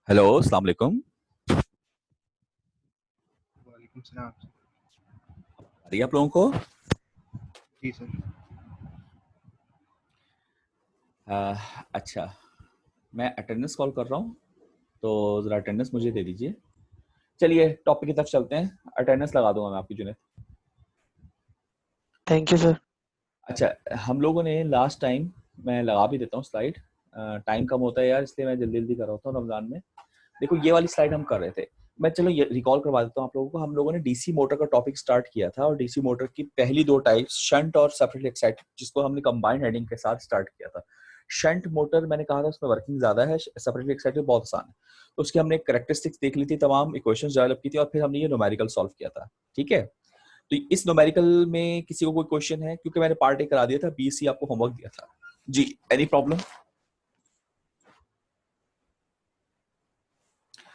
Hello, अस्सलाम वालेकुम। वालेकुम सलाम। आ रही है आप लोगों को? जी सर। अच्छा, मैं अटेंडेंस कॉल कर रहा हूँ, तो ज़रा अटेंडेंस मुझे दे दीजिए। चलिए टॉपिक की तरफ चलते हैं। अटेंडेंस लगा दूंगा मैं आपकी जुनेद। Thank you sir. अच्छा, हम लोगों ने लास्ट टाइम, मैं लगा भी देता हूँ स्लाइड, टाइम कम होता है यार, इसलिए मैं जल्दी जल्दी कर रहा हूँ रमज़ान में। देखो ये वाली स्लाइड हम कर रहे थे। मैं चलो ये रिकॉल करवा देता हूँ आप लोगों को। हम लोगों ने डीसी मोटर का टॉपिक स्टार्ट किया था, और डीसी मोटर की पहली दो टाइप्स शंट और सेपरेटली एक्साइटेड, जिसको हमने कंबाइंड हेडिंग के साथ स्टार्ट किया था। शंट मोटर मैंने कहा था उसमें वर्किंग ज्यादा है, सेपरेटली एक्साइटेड बहुत आसान है। तो उसकी हमने कैरेक्टरिस्टिक्स देख ली थी, तमाम इक्वेशंस डेवलप की थी, और फिर हमने ये न्यूमेरिकल सॉल्व किया था। ठीक है, तो इस न्यूमेरिकल में किसी को कोई क्वेश्चन है? क्योंकि मैंने पार्ट ए करा दिया था, बी सी आपको होमवर्क दिया था। जी, एनी प्रॉब्लम?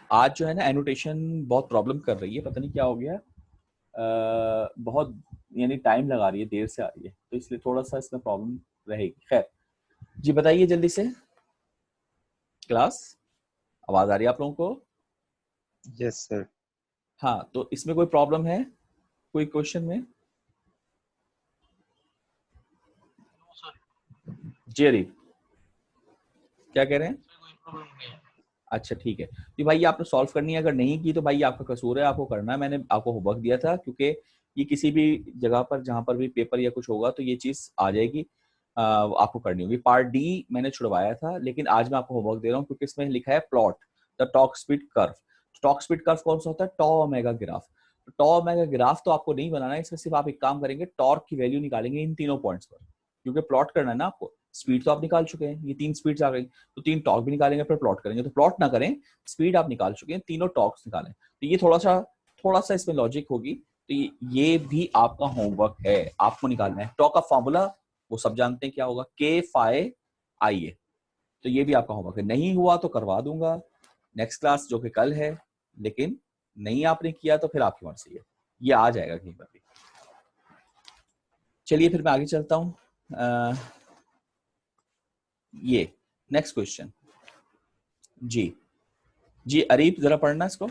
आज जो है ना एनोटेशन बहुत प्रॉब्लम कर रही है, पता नहीं क्या हो गया। बहुत यानी टाइम लगा रही है, देर से आ रही है, तो इसलिए थोड़ा सा इसमें प्रॉब्लम रहेगी। खैर, जी बताइए जल्दी से। क्लास, आवाज आ रही है आप लोगों को? Yes sir. हाँ, तो इसमें कोई प्रॉब्लम है कोई क्वेश्चन में? जी अरीफ, क्या कह रहे हैं? अच्छा ठीक है, तो भाई आपने सॉल्व करनी है, अगर नहीं की तो भाई आपका कसूर है, आपको करना है। मैंने आपको होमवर्क दिया था, क्योंकि ये किसी भी जगह पर जहां पर भी पेपर या कुछ होगा तो ये चीज आ जाएगी, आपको करनी होगी। पार्ट डी मैंने छुड़वाया था, लेकिन आज मैं आपको होमवर्क दे रहा हूँ, क्योंकि इसमें लिखा है plot the torque speed curve. Torque speed curve कौन सा होता है? टॉ ओमेगा ग्राफ। टॉ ओमेगा ग्राफ तो आपको नहीं बनाना है, इसमें सिर्फ आप एक काम करेंगे, टॉर्क की वैल्यू निकालेंगे इन तीनों पॉइंट्स पर, क्योंकि प्लॉट करना है ना आपको। स्पीड तो आप निकाल चुके हैं, ये 3 स्पीड्स आ गई, तो 3 टॉर्क भी निकालेंगे, फिर प्लॉट करेंगे। तो प्लॉट ना करें, स्पीड आप निकाल चुके हैं, तीनों टॉर्क्स निकालें। तो ये थोड़ा सा इसमें लॉजिक होगी, तो ये भी आपका होमवर्क है, आपको निकालना है। टॉर्क का फॉर्मूला वो सब जानते हैं क्या होगा, के फाई आई ए। तो ये भी आपका होमवर्क है। नहीं हुआ तो करवा दूंगा नेक्स्ट क्लास, जो कि कल है, लेकिन नहीं आपने किया तो फिर आपकी मर्जी है, ये आ जाएगा कहीं पर भी। चलिए फिर मैं आगे चलता हूं। ये नेक्स्ट क्वेश्चन। जी जी अरीफ, जरा पढ़ना इसको।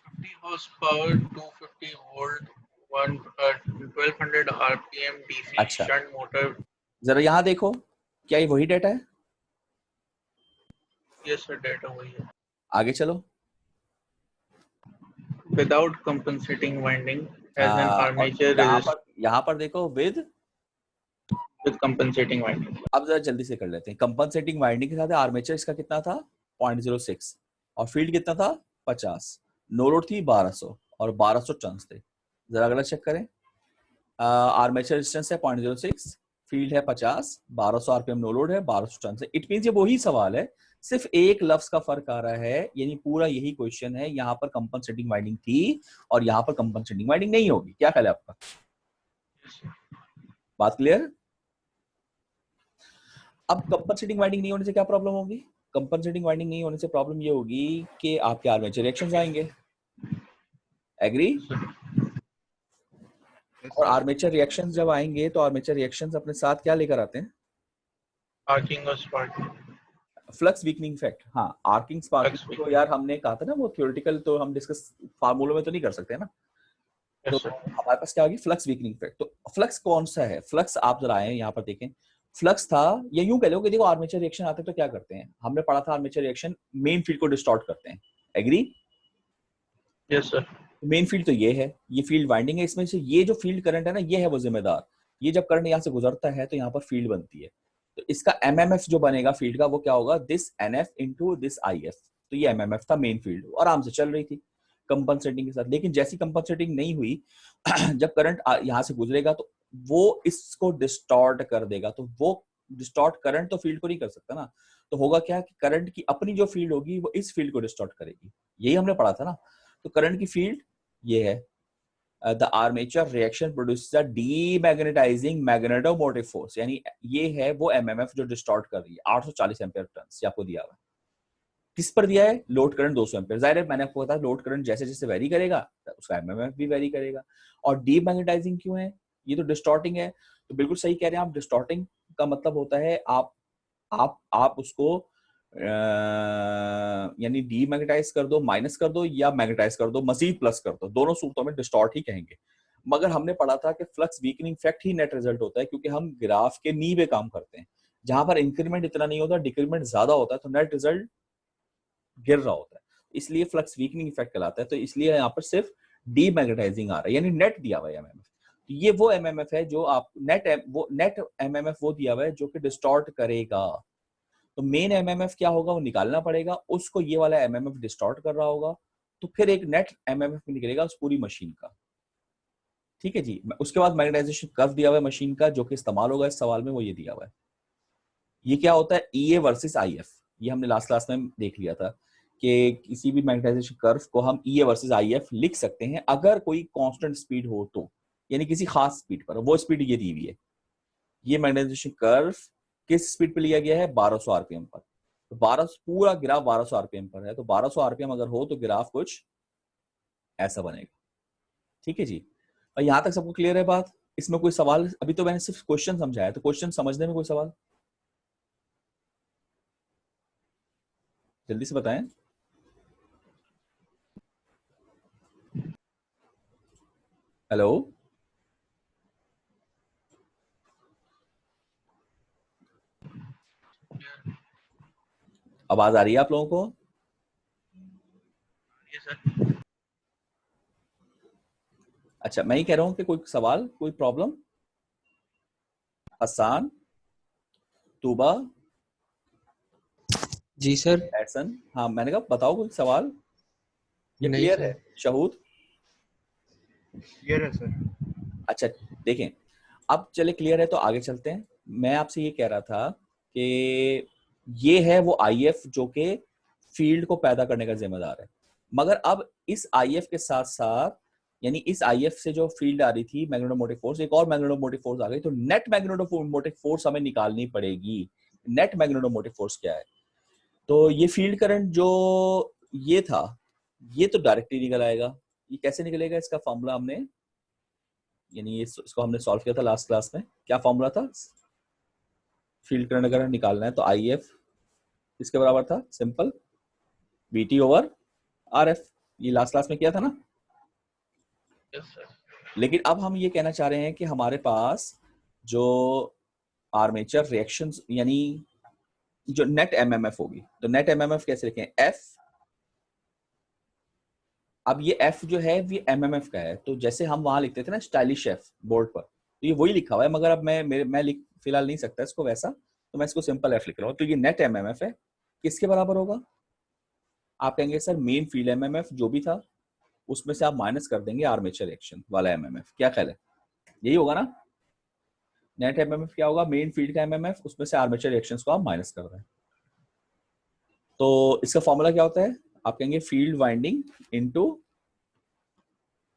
50 horsepower, 250 volt, 1200 RPM DC अच्छा, shunt motor. जरा यहाँ देखो, क्या ये वही डेटा है? Yes sir, data वही है. आगे चलो। Without compensating winding has an और armature resistance यहाँ पर देखो विद। with compensating winding. अब जरा जल्दी से कर लेते हैं। कंपनसेटिंग वाइंडिंग के साथ आर्मेचर इसका कितना था? 0.06, और फील्ड कितना था? 50। नो लोड थी 1200, और 1200 टर्न्स थे। जरा अगला चेक करें। आर्मेचर रेजिस्टेंस है 0.06, फील्ड है 50, 1200 आरपीएम नो लोड है, 1200 टर्न्स है। इट मींस ये वही सवाल है, सिर्फ एक लफ्ज का फर्क आ रहा है, यानी पूरा यही क्वेश्चन है। यहाँ पर कंपनसेटिंग वाइंडिंग थी और यहाँ पर कंपनसेटिंग वाइंडिंग नहीं होगी। क्या ख्याल है आपका? बात क्लियर? अब कंपनसेटिंग वाइंडिंग नहीं होने से क्या प्रॉब्लम होगी? कंपनसेटिंग वाइंडिंग नहीं होने से प्रॉब्लम ये होगी कि आपके आर्मेचर रिएक्शंस आएंगे। एग्री? और आर्मेचर रिएक्शंस जब आएंगे तो आर्मेचर रिएक्शंस अपने साथ क्या लेकर आते हैं? Arcing और sparking. Flux weakening effect. हाँ, आर्किंग स्पार्किंग Flux तो weakening. यार हमने कहा था ना, वो थ्योरेटिकल तो हम डिस्कस फार्मूलों में तो नहीं कर सकते ना। तो Yes sir. हमारे पास क्या होगी? Flux weakening effect. तो फ्लक्स कौन सा है? फ्लक्स आप जरा आए यहाँ पर देखें। फ्लक्स था, या यूं कह लो कि देखो आर्मेचर रिएक्शन आते तो क्या करते हैं, हमने पढ़ा था आर्मेचर रिएक्शन मेन फील्ड को डिस्टॉर्ट करते हैं। Agree? Yes sir. Main field तो ये है, ये फील्ड वाइंडिंग है, इसमें से ये जो फील्ड करंट है ना, ये है वो जिम्मेदार। ये जब करंट यहाँ से गुजरता है तो यहाँ पर फील्ड बनती है। तो इसका एमएमएफ जो बनेगा फील्ड का, वो क्या होगा? This NF into this if. तो ये एमएमएफ था मेन फील्ड, आराम से चल रही थी कंपनसेटिंग के साथ। लेकिन जैसी कंपनसेटिंग नहीं हुई जब करंट यहाँ से गुजरेगा तो वो इसको डिस्टॉर्ट कर देगा। तो वो डिस्टॉर्ट करंट तो फील्ड को नहीं कर सकता ना, तो होगा क्या कि करंट की अपनी जो फील्ड होगी वो इस फील्ड को डिस्टॉर्ट करेगी। यही हमने पढ़ा था ना। तो करंट की फील्ड ये है, the armature reaction produces a demagnetising magnetomotive force, यानी ये है वो एमएमएफ जो डिस्टॉर्ट कर रही है। 840 एम्पीयर टर्न्स आपको दिया हुआ है। किस पर दिया है? Load current 200 ampere. जाहिर है, मैंने आपको बताया लोड करंट जैसे जैसे वेरी करेगा उसका एमएमएफ भी वेरी करेगा। और डीमैग्नेटाइजिंग क्यों है? ये तो डिस्टॉर्टिंग है। तो बिल्कुल सही कह रहे हैं आप, डिस्टॉर्टिंग का मतलब होता है आप आप उसको यानी डीमैग्नेटाइज कर दो, माइनस कर दो, या मैग्नेटाइज कर दो, मजीद प्लस कर दो, दोनों सूरतों में डिस्टॉर्ट ही कहेंगे। मगर हमने पढ़ा था कि फ्लक्स वीकनिंग इफेक्ट ही नेट रिजल्ट होता है, क्योंकि हम ग्राफ के नी पे काम करते हैं, जहां पर इंक्रीमेंट इतना नहीं होता, डिक्रीमेंट ज्यादा होता है, तो नेट रिजल्ट गिर रहा होता है, इसलिए फ्लक्स वीकनिंग इफेक्ट कहलाता है। तो इसलिए यहाँ पर सिर्फ डीमैग्नेटाइजिंग आ रहा है, यानी नेट दिया हुआ है एमएमएफ। तो ये वो एमएमएफ है जो आप नेट एमएमएफ वो दिया हुआ है जो कि डिस्टॉर्ट करेगा। तो मेन एमएमएफ क्या होगा वो निकालना पड़ेगा, उसको ये वाला एमएमएफ डिस्टॉर्ट कर रहा होगा, तो फिर एक नेट एमएमएफ निकलेगा उस पूरी मशीन का। ठीक है जी। उसके बाद मैग्नेटाइजेशन कर्व दिया हुआ है मशीन का, जो कि इस्तेमाल होगा इस सवाल में, वो ये दिया हुआ है। ये क्या होता है, ईए वर्सेस आईएफ। ये हमने लास्ट क्लास में देख लिया था कि किसी भी मैग्नेटाइजेशन कर्व को हम ईए वर्सेस आईएफ लिख सकते हैं अगर कोई कांस्टेंट स्पीड हो तो, यानी किसी खास स्पीड पर। वो स्पीड ये दी हुई है। ये मैग्नेटाइजेशन कर्व किस स्पीड पे लिया गया है, 1200 आरपीएम पर। तो 1200 पूरा ग्राफ 1200 आरपीएम पर है, तो 1200 आरपीएम अगर हो तो ग्राफ कुछ ऐसा बनेगा। ठीक है जी। और यहां तक सबको क्लियर है बात? इसमें कोई सवाल? अभी तो मैंने सिर्फ क्वेश्चन समझाया, तो क्वेश्चन समझने में कोई सवाल जल्दी से बताएं। हेलो, आवाज आ रही है आप लोगों को? Yes, sir. अच्छा, मैं ही कह रहा हूं कि कोई सवाल, कोई प्रॉब्लम? हसान, तूबा, जी सर। एहसन, हाँ मैंने कहा बताओ कोई सवाल, ये नहीं क्लियर सर। है? शहूद? क्लियर है सर। अच्छा देखें, अब चले क्लियर है तो आगे चलते हैं। मैं आपसे ये कह रहा था कि ये है वो आईएफ जो कि फील्ड को पैदा करने का जिम्मेदार है, मगर अब इस आईएफ के साथ साथ, यानी इस आईएफ से जो फील्ड आ रही थी मैग्नेटोमोटिव फोर्स, एक और मैग्नेटोमोटिव फोर्स आ गई, तो नेट मैग्नेटोमोटिव फोर्स हमें निकालनी पड़ेगी। नेट मैग्नेटोमोटिव फोर्स क्या है? तो ये फील्ड करंट जो ये था, ये तो डायरेक्टली निकल आएगा। ये कैसे निकलेगा, इसका फॉर्मूला हमने, यानी इसको हमने सॉल्व किया था लास्ट क्लास में। क्या फॉर्मूला था? फील्ड करंट अगर निकालना है तो आई एफ इसके बराबर था, simple, VT over R F. ये लास्ट क्लास में किया था ना? Yes, sir. लेकिन अब हम ये कहना चाह रहे हैं कि हमारे पास जो आर्मेचर रिएक्शंस, यानी जो नेट एमएमएफ होगी, तो नेट एमएमएफ कैसे लिखें, एफ। अब ये एफ जो है ये एमएमएफ का है, तो जैसे हम वहां लिखते थे ना स्टाइलिश एफ बोर्ड पर, तो ये वही लिखा हुआ है, मगर अब मैं लिख फिलहाल नहीं सकता इसको वैसा, तो मैं इसको सिंपल एफ लिख रहा हूँ। तो ये नेट एमएमएफ है, किसके बराबर होगा? आप कहेंगे सर मेन फील्ड एमएमएफ जो भी था उसमें से आप माइनस कर देंगे आर्मेचर रिएक्शन वाला एमएमएफ। क्या ख्याल है, यही होगा ना? नेट एमएमएफ क्या होगा, मेन फील्ड का एमएमएफ, उसमें से आर्मेचर रिएक्शंस को आप माइनस कर रहे हैं। तो इसका फॉर्मूला क्या होता है? आप कहेंगे field winding into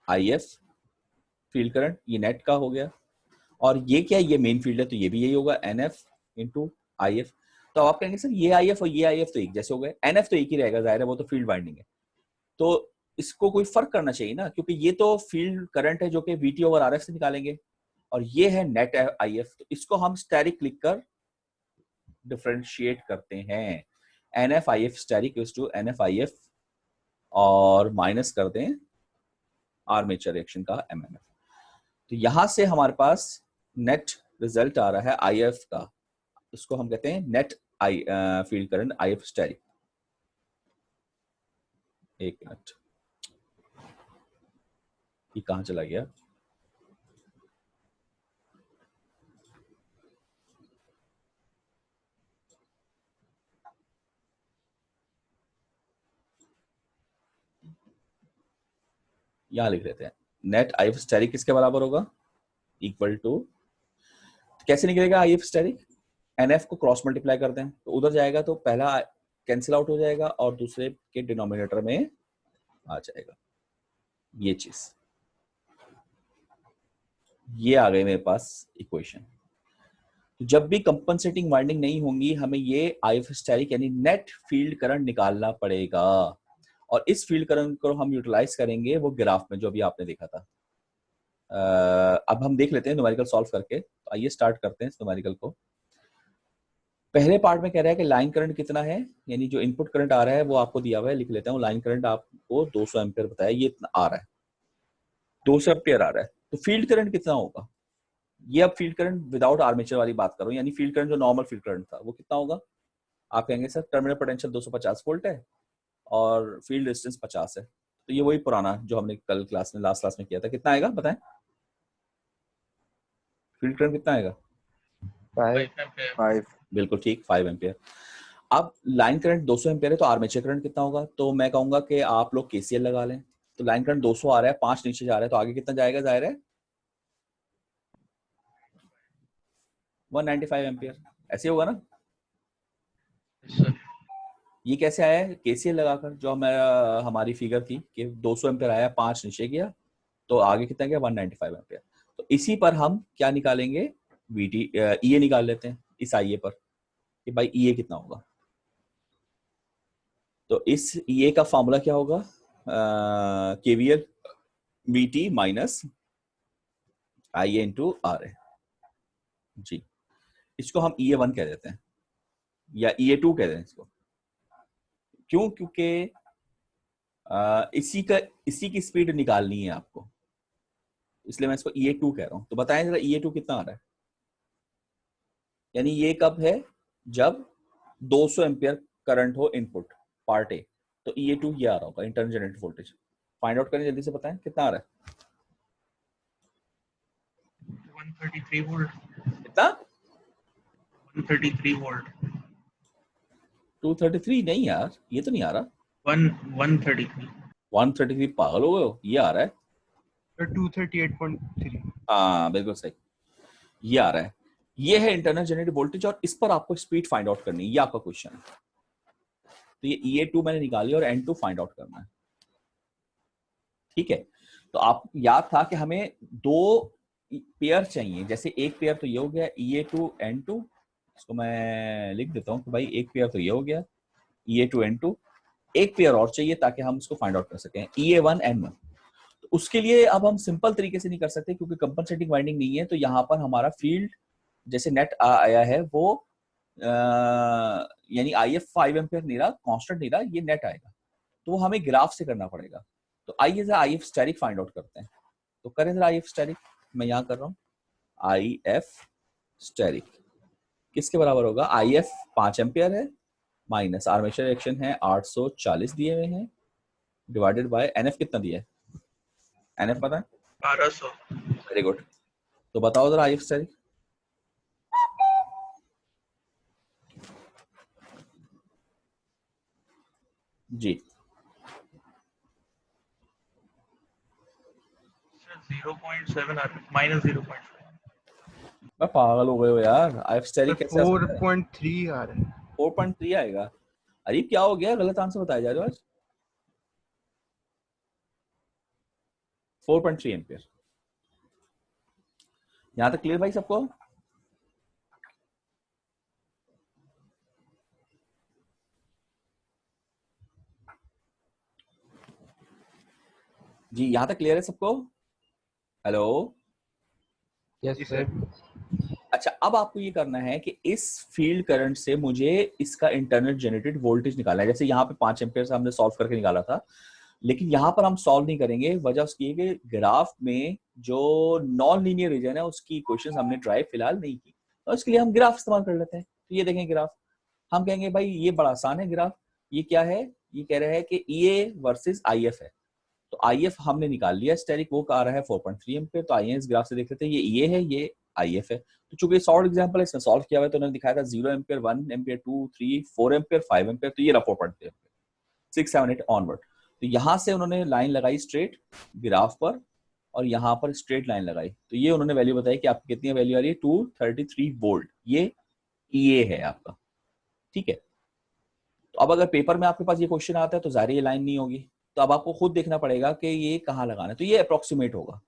if, field current, ये नेट का हो गया, और ये क्या है, ये मेन फील्ड है तो ये भी यही होगा, एनएफ इनटू आईएफ। तो आप कहेंगे सर ये आईएफ और ये आईएफ तो एक जैसे हो गए, एनएफ तो एक ही रहेगा, जाहिर है वो तो फील्ड वाइंडिंग है, तो इसको कोई फर्क करना चाहिए ना, क्योंकि ये तो फील्ड करंट है जो कि वीटी ओवर आरएफ से निकालेंगे, और ये है नेट आईएफ, तो इसको हम स्टैरिक लिखकर डिफरेंशिएट करते हैं। NF IF asterisk is to NF IF, और माइनस कर दें आर्मेचर रिएक्शन का एमएमएफ। तो यहां से हमारे पास नेट रिजल्ट आ रहा है आईएफ का, उसको हम कहते हैं net I field current if asterisk. एक मिनट, ये कहां चला गया? यहां लिख लेते हैं, नेट आईएफ स्टैरिक किसके बराबर होगा, इक्वल टू, कैसे निकलेगा आईएफ स्टैरिक? एनएफ को क्रॉस मल्टीप्लाई कर दें तो उधर जाएगा, तो पहला कैंसिल आउट हो जाएगा और दूसरे के डिनोमिनेटर में आ जाएगा। ये चीज, ये आ गई मेरे पास इक्वेशन। जब भी कंपनसेटिंग वाइंडिंग नहीं होंगी, हमें ये आईएफ स्टैरिक यानी नेट फील्ड करंट निकालना पड़ेगा, और इस फील्ड करंट को हम यूटिलाइज करेंगे वो ग्राफ में जो अभी आपने देखा था। अब हम देख लेते हैं न्यूमेरिकल सॉल्व करके, तो आइए स्टार्ट करते हैं इस न्यूमेरिकल को। पहले पार्ट में कह रहा है कि लाइन करंट कितना है, यानी जो इनपुट करंट आ रहा है वो आपको दिया हुआ है, लिख लेता हूँ। लाइन करंट आपको 200 एम्पियर बताया, ये इतना आ रहा है, 200 एम्पियर आ रहा है। तो फील्ड करंट कितना होगा, ये अब फील्ड करंट विदाउट आर्मेचर वाली बात करो, यानी फील्ड करंट जो नॉर्मल फील्ड करंट था वो कितना होगा। आप कहेंगे सर टर्मिनल पोटेंशियल 250 वोल्ट है और फील्ड रेजिस्टेंस 50 है, तो ये वही पुराना जो हमने कल क्लास में, लास्ट क्लास में किया था। कितना आएगा बताएं, फील्ड करंट कितना आएगा। 5 बिल्कुल ठीक, 5 एम्पियर। अब लाइन करंट 200 एम्पियर है, तो आर्मेचर करंट कितना होगा। तो मैं कहूंगा कि आप लोग केसीएल लगा लें। तो लाइन करंट 200 आ रहा है, 5 नीचे जा रहा है, तो आगे कितना जाएगा, जाहिर है 195 एम्पियर, ऐसे होगा ना। सर ये कैसे आया है, केसीएल लगाकर, जो हमारी फिगर थी कि 200 एम्पियर आया, 5 नीचे गया, तो आगे कितना गया 195 एम्पियर। तो इसी पर हम क्या निकालेंगे, वीटी ईए निकाल लेते हैं इस आईए पर कि भाई ईए कितना होगा। तो इस ईए का फॉर्मूला क्या होगा, केवीएल वीटी माइनस आईए इंटू आर है जी। इसको हम EA1 कह देते हैं या EA2 कह देते हैं इसको। क्यों, क्योंकि इसी की स्पीड निकालनी है आपको, इसलिए मैं इसको EA2 कह रहा हूं। तो बताएं जरा EA2 कितना आ रहा है, यानी ये कब है, जब 200 एम्पियर करंट हो इनपुट पार्ट ए, तो EA2 ये आ रहा होगा, internal generated voltage. Find out करें जल्दी से, बताएं कितना आ रहा है। 133 वोल्ट, कितना, 133 वोल्ट, 233 नहीं यार, ये तो नहीं आ रहा। 133। 133 पागल हो गए हो, ये आ रहा है। 238.3। हाँ बिल्कुल सही, ये आ रहा है। ये है इंटरनल जनरेटेड वोल्टेज, और इस पर आपको स्पीड फाइंड आउट करनी है, ये आपका क्वेश्चन है। तो ये EA2 मैंने निकाली और N2 फाइंड आउट करना है, ठीक है। तो आप याद था कि हमें 2 पेयर चाहिए, जैसे एक पेयर तो ये हो गया EA2 N2, इसको मैं लिख देता हूँ कि भाई एक पेयर तो ये हो गया EA2 N2, एक पेयर और चाहिए ताकि हम इसको फाइंड आउट कर सकें EA1 N1। तो उसके लिए अब हम सिंपल तरीके से नहीं कर सकते क्योंकि कंपनसेटिंग वाइंडिंग नहीं है, तो यहाँ पर हमारा फील्ड जैसे नेट आया है वो यानी IF 5 एम्पियर नहीं रहा, कांस्टेंट नहीं रहा, ये नेट आएगा, तो वो हमें ग्राफ से करना पड़ेगा। तो आइए जरा IF स्टैटिक फाइंड आउट करते हैं। तो करें जरा IF स्टैटिक, मैं यहाँ कर रहा हूँ। IF स्टैटिक किसके बराबर होगा, IF 5 एम्पियर है माइनस आर्मेचर रिएक्शन है 840 दिए हुए हैं, डिवाइडेड बाय NF कितना दिया है, NF पता है, 1200। Very good. तो बताओ जरा IF स्टैटिक। Ji 0.7 minus 0.7। मैं पागल हो गए हो यार, IF स्टैटिक कैसे आ सकता है? 4.3 आ रहा है। 4.3 आएगा। अरे क्या हो गया, गलत आंसर बताया जा रहा है आज। 4.3 एम्पियर, यहां तक क्लियर भाई सबको। जी यहां तक क्लियर है सबको, हेलो। Yes sir. अच्छा अब आपको ये करना है कि इस फील्ड करंट से मुझे इसका इंटरनल जनरेटेड वोल्टेज निकालना है। जैसे यहाँ पे 5 एम्पियर से हमने सॉल्व करके निकाला था, लेकिन यहाँ पर हम सॉल्व नहीं करेंगे, वजह उसकी है कि ग्राफ में जो नॉन लीनियर रीजन है उसकी इक्वेशंस हमने ट्राई फिलहाल नहीं की, तो इसके लिए हम ग्राफ इस्तेमाल कर लेते हैं। तो ये देखें ग्राफ, हम कहेंगे भाई ये बड़ा आसान है ग्राफ। ये क्या है, ये कह रहे हैं कि EA वर्सेस IF है, तो IF हमने निकाल लिया स्टेरिक, वो आ रहा है 4.3 एम्पियर। तो आइए इस ग्राफ से देख लेते हैं, ये EA है, ये IF है। तो चूंकि सॉल्व एग्जांपल है, इसमें सॉल्व किया हुआ है, तो उन्होंने दिखाया था 0 एम्पियर, 1 एम्पियर, 2, 3, 4 एम्पियर, 5 एम्पियर, तो ये रहा 4.3 एम्पियर, 6, 7, 8 ऑनवर्ड। तो यहां से उन्होंने लाइन लगाई स्ट्रेट ग्राफ पर, और यहाँ पर स्ट्रेट लाइन लगाई, तो ये उन्होंने वैल्यू बताई कि आपकी कितनी वैल्यू आ रही है, 233 वोल्ट, ये EA है आपका, ठीक है। तो अब अगर पेपर में आपके पास ये क्वेश्चन आता है तो जाहिर ये लाइन नहीं होगी, तो अब आपको खुद देखना पड़ेगा कि ये कहाँ लगाना है। तो ये अप्रोक्सीमेट होगा,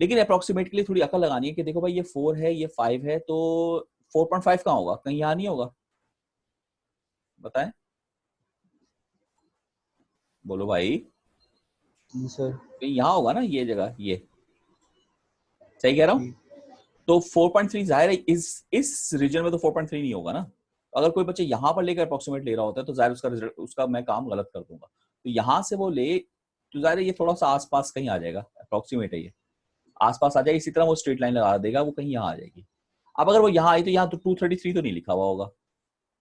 लेकिन अप्रोक्सीमेट के लिए थोड़ी अकल लगानी है कि देखो भाई ये 4 है, ये 5 है, तो 4.5 कहाँ होगा, कहीं यहाँ नहीं होगा, बताएं, बोलो भाई। जी सर। कहीं यहाँ होगा ना, ये जगह, ये सही कह रहा हूँ। तो 4.3 जाहिर है इस रीजन में तो 4.3 नहीं होगा ना, अगर कोई बच्चे यहाँ पर लेकर अप्रोक्सीमेट ले रहा होता है तो जाहिर उसका रिजल्ट, उसका मैं काम गलत कर दूंगा। तो यहाँ से वो ले तो जाहिर ये थोड़ा सा आसपास कहीं आ जाएगा, अप्रोक्सीमेट है ये, आसपास आ जाएगी, इसी तरह वो स्ट्रेट लाइन लगा देगा, वो कहीं यहाँ आ जाएगी। अब अगर वो यहाँ आई तो यहाँ तो 233 तो नहीं लिखा हुआ होगा,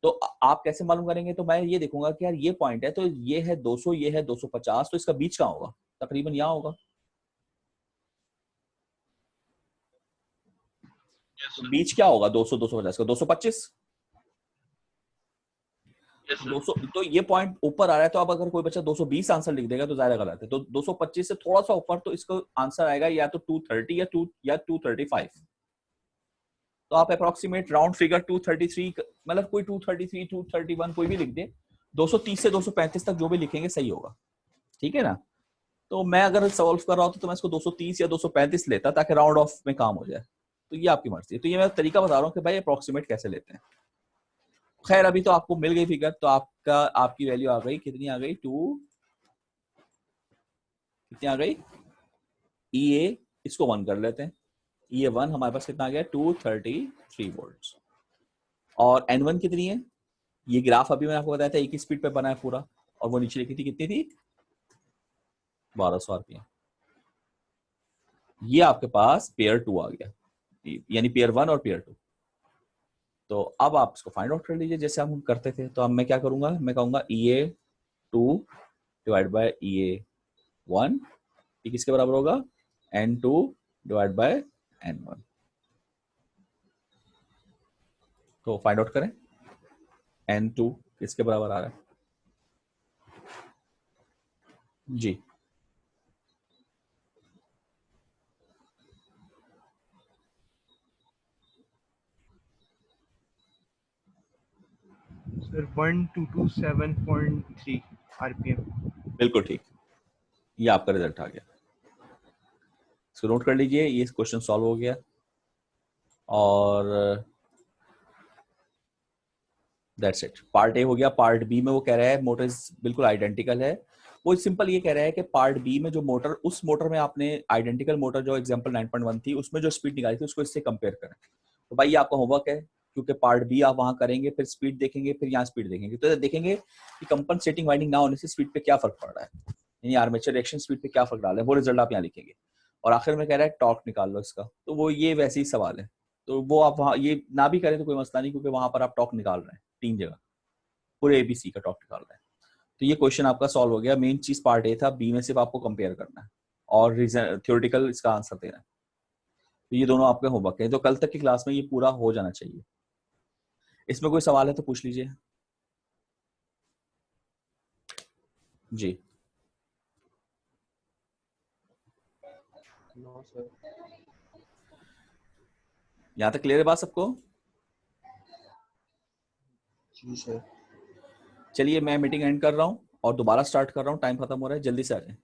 तो आप कैसे मालूम करेंगे? तो मैं ये देखूंगा कि यार ये पॉइंट है, तो ये है 200, ये है 250, तो इसका बीच कहाँ होगा? तकरीबन यहाँ होगा। Yes, तो sir. बीच क्या होगा 200 250 का? 225। Yes, sir. 200, तो ये पॉइंट ऊपर आ रहा है, तो अब अगर कोई बच्चा 220 आंसर लिख देगा तो ज्यादा गलत है। तो 225 से थोड़ा सा ऊपर, तो इसका आंसर आएगा या तो 230 या 235। तो आप अप्रोक्सीमेट राउंड फिगर 233, मतलब कोई 233 231 कोई भी लिख दे, 230 से 235 तक जो भी लिखेंगे सही होगा, ठीक है ना? तो मैं अगर सॉल्व कर रहा हूँ तो मैं इसको 230 या 235 लेता ताकि राउंड ऑफ में काम हो जाए। तो ये आपकी मर्जी है। तो ये मैं तरीका बता रहा हूँ कि भाई अप्रोक्सीमेट कैसे लेते हैं। खैर अभी तो आपको मिल गई फिगर, तो आपकी वैल्यू आ गई, कितनी आ गई? कितनी आ गई? EA इसको 1 कर लेते हैं। EA 1 हमारे पास कितना आ गया? 233 वोल्ट्स। और N1 कितनी है? ये ग्राफ अभी मैंने आपको बताया था एक ही स्पीड पे बना है पूरा, और वो नीचे लिखी थी, कितनी थी? 1200 आरपीएम। ये आपके पास पेयर 2 आ गया, यानी पेयर 1 और पेयर 2। तो अब आप इसको फाइंड आउट कर लीजिए जैसे हम करते थे। तो अब मैं क्या करूंगा, मैं कहूंगा EA2 डिवाइड बाय EA1, ये किसके बराबर होगा? N2 divide by N1। तो फाइंड आउट करें, N2 किसके बराबर आ रहा है जी? Sir, 1227.3 RPM. बिल्कुल ठीक, ये आपका रिजल्ट आ गया। इसको नोट कर लीजिए, ये क्वेश्चन सॉल्व हो गया। और दैट्स इट, पार्ट ए हो गया। पार्ट बी में वो कह रहा है मोटर बिल्कुल आइडेंटिकल है। वो सिंपल ये कह रहा है कि पार्ट बी में जो मोटर, उस मोटर में आपने आइडेंटिकल मोटर जो एग्जांपल 9.1 थी उसमें जो स्पीड निकाली थी उसको इससे कंपेयर करें। तो भाई ये आपका होमवर्क है, क्योंकि पार्ट बी आप वहां करेंगे, फिर स्पीड देखेंगे, फिर यहाँ स्पीड देखेंगे, तो देखेंगे कि कंपनसेटिंग वाइंडिंग ना होने से स्पीड पे क्या फर्क पड़ रहा है, यानी आर्मेचर रिएक्शन स्पीड पे क्या फर्क डाल रहा है, वो रिजल्ट आप यहाँ लिखेंगे। और आखिर में कह रहा है टॉर्क निकाल लो इसका, तो वो ये वैसे ही सवाल है। तो वो आप वहाँ ये ना भी करें तो कोई मसला नहीं, क्योंकि वहां पर आप टॉर्क निकाल रहे हैं 3 जगह, पूरे ABC का टॉप निकाल रहा है। तो ये क्वेश्चन आपका सॉल्व हो गया। मेन चीज पार्ट ए था, बी में सिर्फ आपको कंपेयर करना है और रीजन थ्योरेटिकल इसका आंसर देना है। तो ये दोनों आपके होमवर्क है, तो कल तक की क्लास में ये पूरा हो जाना चाहिए। इसमें कोई सवाल है तो पूछ लीजिए जी। No, sir. यहाँ तक क्लियर है बात सबको? जी सर। चलिए मैं मीटिंग एंड कर रहा हूँ और दोबारा स्टार्ट कर रहा हूँ, टाइम खत्म हो रहा है, जल्दी से आ जाए।